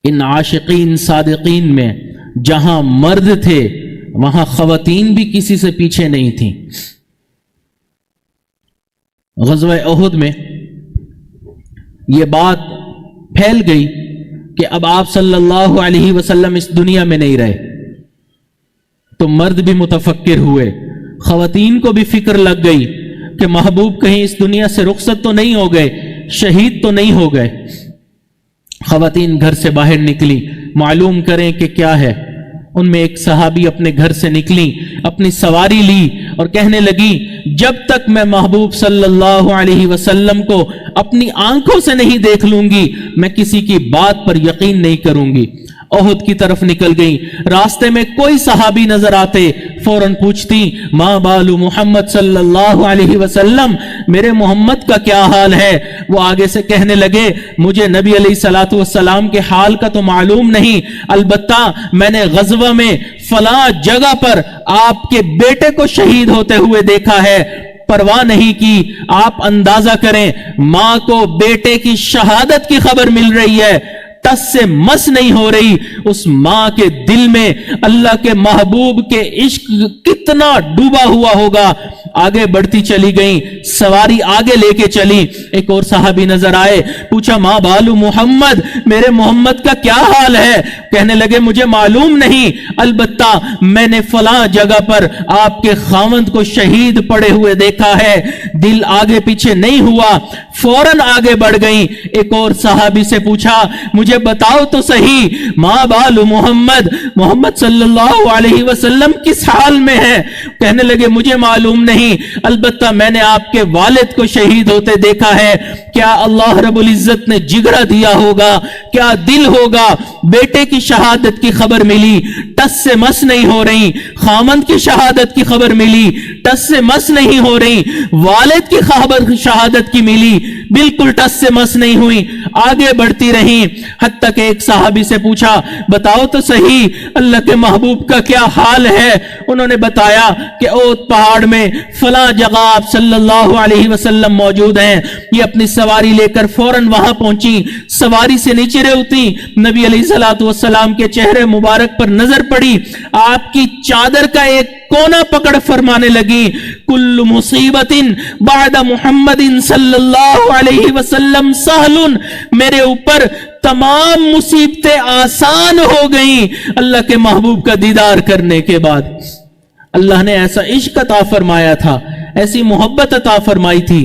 ان عاشقین صادقین میں جہاں مرد تھے وہاں خواتین بھی کسی سے پیچھے نہیں تھیں۔ غزوہ احد میں یہ بات پھیل گئی کہ اب آپ صلی اللہ علیہ وسلم اس دنیا میں نہیں رہے، تو مرد بھی متفکر ہوئے، خواتین کو بھی فکر لگ گئی کہ محبوب کہیں اس دنیا سے رخصت تو نہیں ہو گئے، شہید تو نہیں ہو گئے۔ خواتین گھر سے باہر نکلی معلوم کریں کہ کیا ہے۔ ان میں ایک صحابی اپنے گھر سے نکلی، اپنی سواری لی اور کہنے لگی جب تک میں محبوب صلی اللہ علیہ وسلم کو اپنی آنکھوں سے نہیں دیکھ لوں گی میں کسی کی بات پر یقین نہیں کروں گی۔ احد کی طرف نکل گئی، راستے میں کوئی صحابی نظر آتے فوراً پوچھتی ما بال محمد صلی اللہ علیہ وسلم، میرے محمد کا کیا حال ہے؟ وہ آگے سے کہنے لگے مجھے نبی علیہ الصلوۃ والسلام کے حال کا تو معلوم نہیں، البتہ میں نے غزوہ میں فلاں جگہ پر آپ کے بیٹے کو شہید ہوتے ہوئے دیکھا ہے۔ پرواہ نہیں کی، آپ اندازہ کریں ماں کو بیٹے کی شہادت کی خبر مل رہی ہے، ٹس سے مس نہیں ہو رہی، اس ماں کے دل میں اللہ کے محبوب کے عشق کتنا ڈوبا ہوا ہوگا۔ آگے بڑھتی چلی گئیں، سواری آگے لے کے چلی، ایک اور صحابی نظر آئے، پوچھا ما بالو محمد، میرے محمد کا کیا حال ہے؟ کہنے لگے مجھے معلوم نہیں، البتہ میں نے فلاں جگہ پر آپ کے خاوند کو شہید پڑے ہوئے دیکھا ہے۔ دل آگے پیچھے نہیں ہوا، فوراً آگے بڑھ گئیں، ایک اور صحابی سے پوچھا مجھے بتاؤ تو صحیح ما بال محمد، محمد صلی اللہ علیہ وسلم کس حال میں ہے؟ کہنے لگے مجھے معلوم نہیں، البتہ میں نے آپ کے والد کو شہید ہوتے دیکھا ہے۔ کیا اللہ رب العزت نے جگرہ دیا ہوگا، کیا دل ہوگا، بیٹے کی شہادت کی خبر ملی، ٹس سے مس نہیں ہو رہی، خامند کی شہادت کی خبر ملی، ٹس سے مس نہیں ہو رہی، والد کی خبر شہادت کی ملی، بالکل ٹس سے مس نہیں ہوئی۔ آگے بڑھتی رہیں حتیٰ کہ ایک صحابی سے پوچھا بتاؤ تو صحیح اللہ کے محبوب کا کیا حال ہے؟ انہوں نے بتایا کہ اوت پہاڑ میں فلاں جگہ آپ صلی اللہ علیہ وسلم موجود ہیں۔ یہ اپنی سواری لے کر فوراً وہاں پہنچی، سواری سے نیچے اتری، نبی علیہ الصلوۃ والسلام کے چہرے مبارک پر نظر پڑی، آپ کی چادر کا ایک کونا پکڑ فرمانے لگی کل مصیبت بعد محمد صلی اللہ علیہ وسلم سہل، میرے اوپر تمام مصیبتیں آسان ہو گئیں اللہ کے محبوب کا دیدار کرنے کے بعد۔ اللہ نے ایسا عشق عطا فرمایا تھا، ایسی محبت عطا فرمائی تھی۔